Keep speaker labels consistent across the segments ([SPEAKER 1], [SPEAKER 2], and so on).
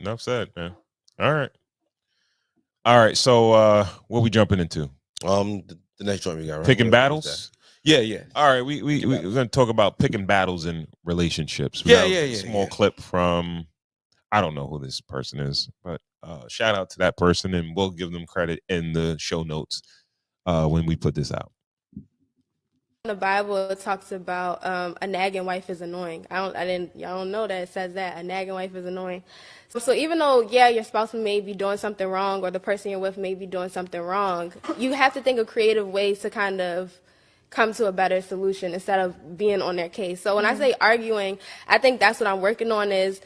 [SPEAKER 1] Enough said, man. All right. So what we jumping into?
[SPEAKER 2] The next joint we got, right?
[SPEAKER 1] Picking
[SPEAKER 2] What is
[SPEAKER 1] battles.
[SPEAKER 2] Yeah.
[SPEAKER 1] All right. We're gonna talk about picking battles in relationships. We got a small clip from, I don't know who this person is, but shout out to that person, and we'll give them credit in the show notes when we put this out.
[SPEAKER 3] In the Bible, it talks about a nagging wife is annoying. Y'all don't know that it says that a nagging wife is annoying. So even though, your spouse may be doing something wrong, or the person you're with may be doing something wrong, you have to think of creative ways to kind of come to a better solution instead of being on their case. So when I say arguing, I think that's what I'm working on is,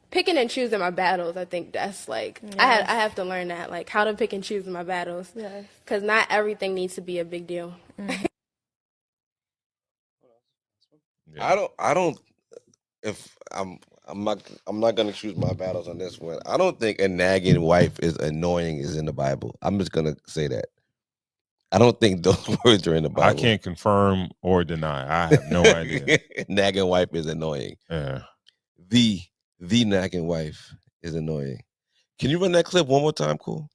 [SPEAKER 3] picking and choosing my battles. I think that's like, I have to learn that, like how to pick and choose my battles. Because not everything needs to be a big deal.
[SPEAKER 2] I don't. If I'm not gonna choose my battles on this one. I don't think a nagging wife is annoying is in the Bible. I'm just gonna say that. I don't think those words are in the Bible.
[SPEAKER 1] I can't confirm or deny. I have no idea.
[SPEAKER 2] Nagging wife is annoying.
[SPEAKER 1] Yeah.
[SPEAKER 2] The nagging wife is annoying. Can you run that clip one more time, cool?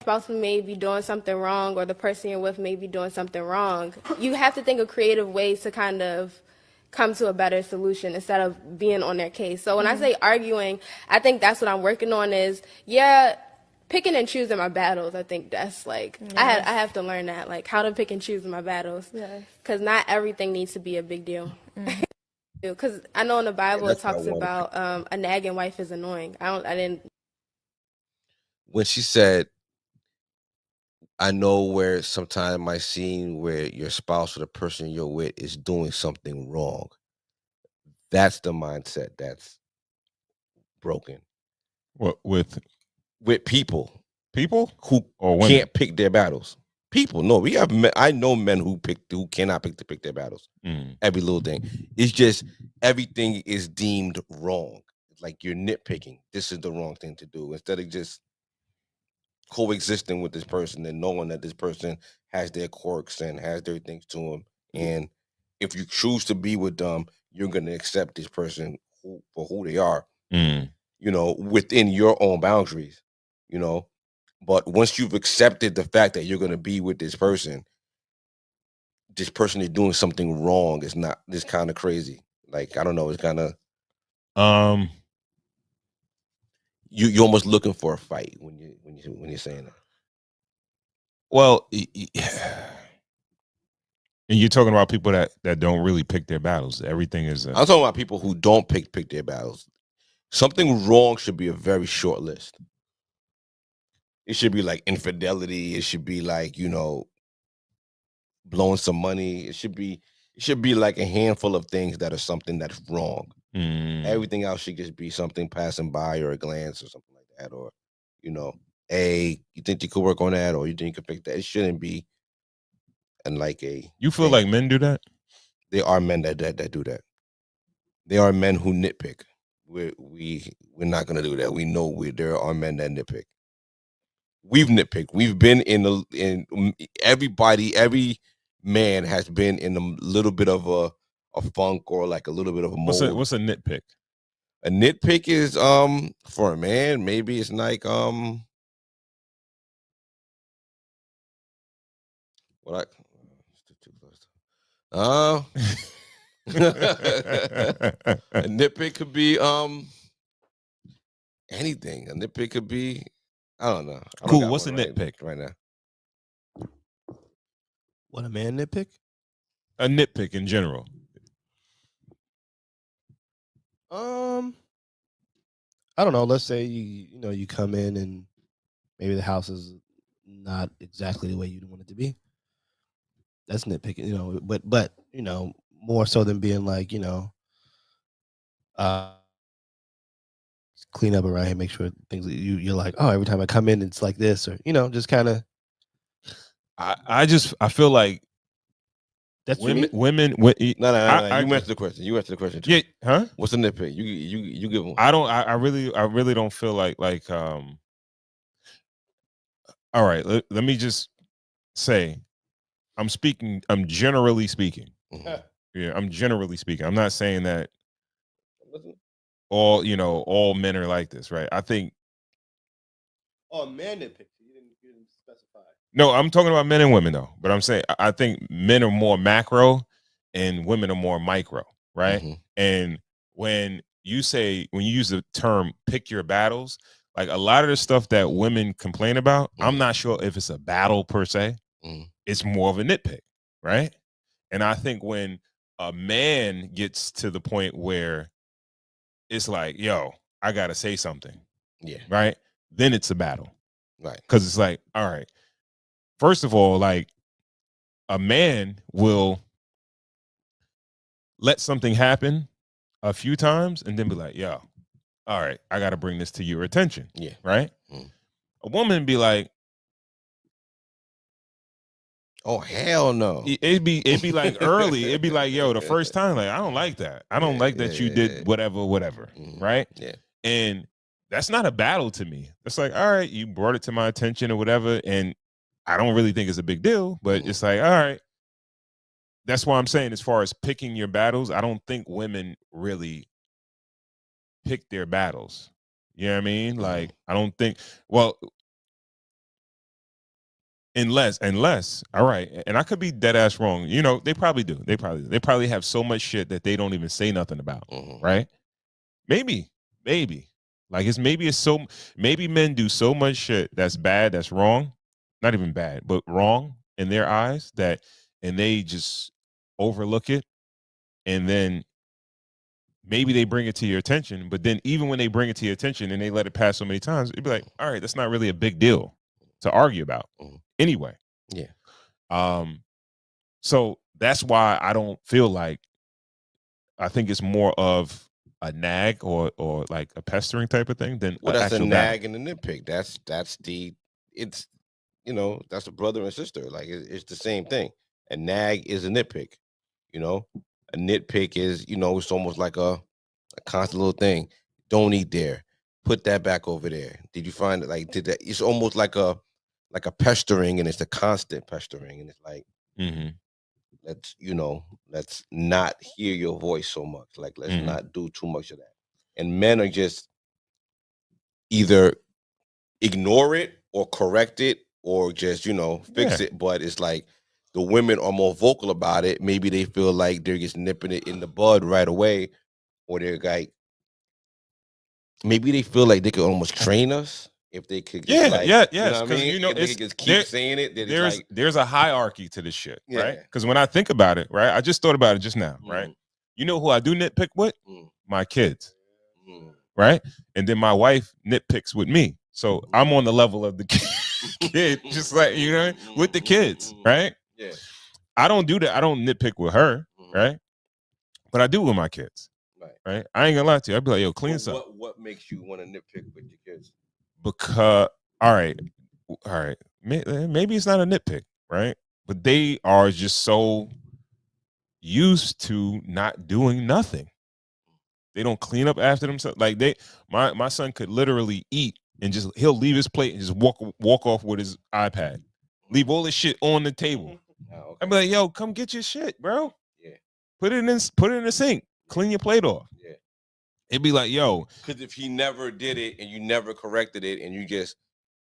[SPEAKER 3] Spouse may be doing something wrong, or the person you're with may be doing something wrong. You have to think of creative ways to kind of come to a better solution instead of being on their case. So when I say arguing, I think that's what I'm working on is, picking and choosing my battles. I think that's like, I have to learn that, like how to pick and choose my battles. Because not everything needs to be a big deal. Because I know in the Bible it talks about a nagging wife is annoying.
[SPEAKER 2] When she said, I know where sometimes my scene where your spouse or the person you're with is doing something wrong. That's the mindset that's broken.
[SPEAKER 1] What with
[SPEAKER 2] people
[SPEAKER 1] who
[SPEAKER 2] can't pick their battles. People, no, we have men, I know men who cannot pick their battles. Every little thing. It's just everything is deemed wrong. Like you're nitpicking. This is the wrong thing to do. Instead of just coexisting with this person and knowing that this person has their quirks and has their things to them, and if you choose to be with them, you're going to accept this person for who they are, within your own boundaries, but once you've accepted the fact that you're going to be with this person is doing something wrong. It's not this kind of crazy. Like, I don't know, it's kind of you're almost looking for a fight when you're saying that.
[SPEAKER 1] Well, and you're talking about people that don't really pick their battles. Everything is.
[SPEAKER 2] I'm talking about people who don't pick their battles. Something wrong should be a very short list. It should be like infidelity. It should be like blowing some money. It should be like a handful of things that are something that's wrong. Everything else should just be something passing by or a glance or something like that, or hey, you think you could work on that, or you think you could pick that. It shouldn't be. And like
[SPEAKER 1] you feel like men do that?
[SPEAKER 2] There are men that do that. There are men who nitpick. We're not gonna do that. We know there are men that nitpick. We've nitpicked. We've been in every man has been in a little bit of a funk or like a little bit of a mold.
[SPEAKER 1] What's a nitpick?
[SPEAKER 2] A nitpick is for a man, maybe it's like a nitpick could be anything. A nitpick could be, I don't know.
[SPEAKER 1] Cool. What's a nitpick
[SPEAKER 2] right now?
[SPEAKER 4] What a man nitpick?
[SPEAKER 1] A nitpick in general.
[SPEAKER 4] I don't know. Let's say you come in and maybe the house is not exactly the way you'd want it to be. That's nitpicking, but more so than being like, clean up around here, make sure things you're like, oh, every time I come in, it's like this, or just kind of.
[SPEAKER 1] I feel like
[SPEAKER 4] that's
[SPEAKER 2] women.
[SPEAKER 1] No.
[SPEAKER 2] You answered the question. You answered the question too.
[SPEAKER 1] Yeah, huh?
[SPEAKER 2] What's a nitpick? You give them.
[SPEAKER 1] I don't. I really don't feel like. All right. Let me just say, I'm generally speaking.
[SPEAKER 2] Mm-hmm.
[SPEAKER 1] Yeah, I'm generally speaking. I'm not saying that all men are like this, right? I think.
[SPEAKER 4] Oh, men nitpick. You didn't specify.
[SPEAKER 1] No, I'm talking about men and women though. But I'm saying I think men are more macro and women are more micro, right?
[SPEAKER 2] Mm-hmm.
[SPEAKER 1] And when you use the term pick your battles, like a lot of the stuff that women complain about, I'm not sure if it's a battle per se. It's more of a nitpick, right? And I think when a man gets to the point where it's like, yo, I gotta say something.
[SPEAKER 2] Yeah.
[SPEAKER 1] Right? Then it's a battle.
[SPEAKER 2] Right.
[SPEAKER 1] Because it's like, all right, first of all, like a man will let something happen a few times and then be like, yo, all right, I gotta bring this to your attention.
[SPEAKER 2] Yeah.
[SPEAKER 1] Right? A woman be like,
[SPEAKER 2] oh hell no.
[SPEAKER 1] It'd be like early. It'd be like, yo, the first time, like, I don't like that. I don't like that you did whatever. Right?
[SPEAKER 2] Yeah.
[SPEAKER 1] And that's not a battle to me. It's like, all right, you brought it to my attention or whatever, and I don't really think it's a big deal, but it's like, all right. That's why I'm saying, as far as picking your battles, I don't think women really pick their battles. You know what I mean? Like, I don't think, well, unless, all right, and I could be dead ass wrong. You know, they probably do. They probably have so much shit that they don't even say nothing about, right? Maybe. Like maybe men do so much shit that's bad, that's wrong, not even bad, but wrong in their eyes and they just overlook it, and then maybe they bring it to your attention, but then even when they bring it to your attention and they let it pass so many times, it'd be like, all right, that's not really a big deal to argue about anyway.
[SPEAKER 2] Yeah.
[SPEAKER 1] So that's why I don't feel like, I think it's more of a nag or like a pestering type of thing than
[SPEAKER 2] that's a nag
[SPEAKER 1] battle.
[SPEAKER 2] and a nitpick. That's that's a brother and sister. Like it's the same thing. A nag is a nitpick. A nitpick is, it's almost like a constant little thing. Don't eat there. Put that back over there. Did you find it? Like, did that? It's almost like a pestering, and it's a constant pestering, and it's like, let's not hear your voice so much. Like, let's not do too much of that. And men are just either ignore it or correct it or just, fix it. But it's like the women are more vocal about it. Maybe they feel like they're just nipping it in the bud right away, or they're like, maybe they feel like they could almost train us if they could.
[SPEAKER 1] Yes.
[SPEAKER 2] If they could just keep saying it.
[SPEAKER 1] There's a hierarchy to this shit, right? Because when I think about it, right, I just thought about it just now, right? You know who I do nitpick with? My kids, right? And then my wife nitpicks with me. So I'm on the level of the kid, just like, with the kids, right?
[SPEAKER 2] Yeah.
[SPEAKER 1] I don't do that. I don't nitpick with her, right? But I do with my kids. Right. I ain't gonna lie to you. I'd be like, yo, clean something.
[SPEAKER 2] What makes you want to nitpick with your kids?
[SPEAKER 1] Because all right. Maybe it's not a nitpick, right? But they are just so used to not doing nothing. They don't clean up after themselves. Like my son could literally eat and he'll leave his plate and just walk off with his iPad. Leave all his shit on the table. Oh, okay. I'd be like, yo, come get your shit, bro. Yeah. Put it in the sink. Clean your plate off. Yeah. It'd be like, yo.
[SPEAKER 2] Because if he never did it and you never corrected it and you just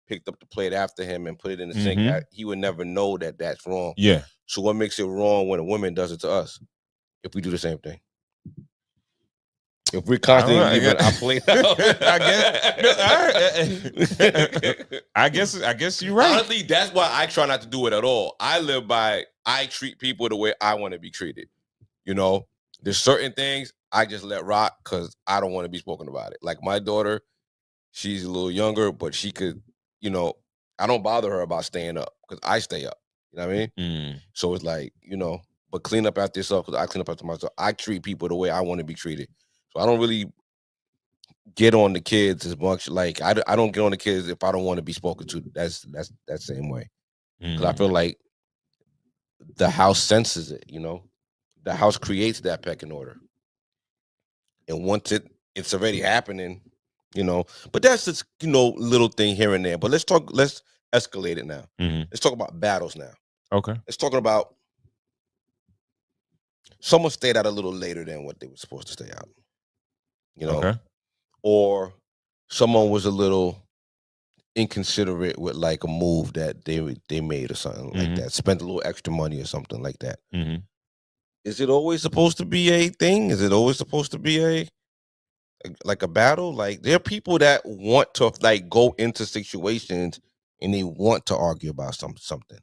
[SPEAKER 2] picked up the plate after him and put it in the sink, he would never know that that's wrong.
[SPEAKER 1] Yeah.
[SPEAKER 2] So what makes it wrong when a woman does it to us if we do the same thing? If we're constantly leaving our plate out.
[SPEAKER 1] I guess you're right.
[SPEAKER 2] Honestly, that's why I try not to do it at all. I treat people the way I want to be treated. There's certain things I just let rock because I don't want to be spoken about it. Like my daughter, she's a little younger, but she could, I don't bother her about staying up because I stay up. You know what I mean? So it's like, but clean up after yourself because I clean up after myself. I treat people the way I want to be treated. So I don't really get on the kids as much. Like I don't get on the kids if I don't want to be spoken to. That's that same way. Because I feel like the house senses it, The house creates that pecking order. And once it's already happening, but that's just, little thing here and there. But let's escalate it now. Let's talk about battles now.
[SPEAKER 1] Okay.
[SPEAKER 2] It's talking about someone stayed out a little later than what they were supposed to stay out. You know,
[SPEAKER 1] okay.
[SPEAKER 2] Or someone was a little inconsiderate with like a move that they made or something like that. Spent a little extra money or something like that.
[SPEAKER 1] Mm-hmm.
[SPEAKER 2] Is it always supposed to be a thing? Is it always supposed to be a battle? Like, there are people that want to like go into situations and they want to argue about something.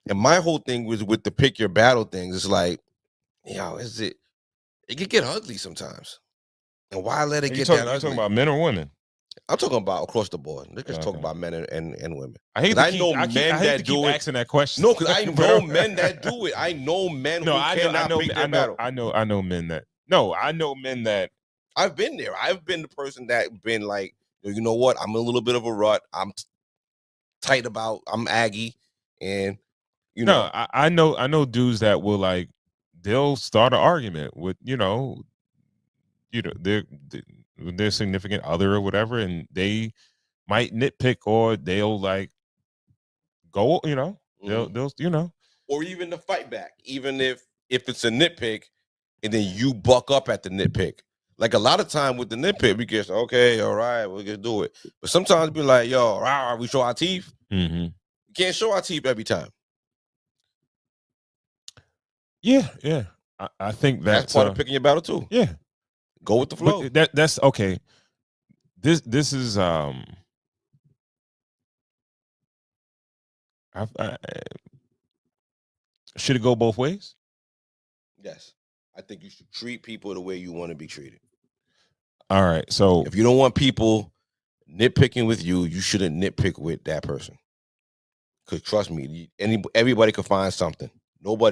[SPEAKER 2] And my whole thing was with the pick your battle things. It's like, it could get ugly sometimes. And why let it get that ugly?
[SPEAKER 1] You're talking about men or women?
[SPEAKER 2] I'm talking about across the board. Let's just talk about men and women.
[SPEAKER 1] I hate to keep asking that question.
[SPEAKER 2] No, because I know men that do it. I know men who cannot pick their battle.
[SPEAKER 1] I know men that. No, I know men that.
[SPEAKER 2] I've been there. I've been the person that been like, you know what? I'm in a little bit of a rut. I'm tight about. I'm Aggie, and you know.
[SPEAKER 1] No, I know dudes that will like. They'll start an argument with their significant other or whatever, and they might nitpick or they'll like go, they'll
[SPEAKER 2] or even the fight back, even if it's a nitpick, and then you buck up at the nitpick. Like a lot of time with the nitpick, we get okay, all right, we're gonna do it. But sometimes be like, yo, rah, we show our teeth.
[SPEAKER 1] Mm-hmm.
[SPEAKER 2] You can't show our teeth every time.
[SPEAKER 1] Yeah. I think
[SPEAKER 2] that's part of picking your battle too.
[SPEAKER 1] Yeah.
[SPEAKER 2] Go with the flow.
[SPEAKER 1] But that's okay. This is should it go both ways?
[SPEAKER 2] Yes. I think you should treat people the way you want to be treated.
[SPEAKER 1] All right. So
[SPEAKER 2] if you don't want people nitpicking with you, you shouldn't nitpick with that person. Because trust me, everybody could find something. Nobody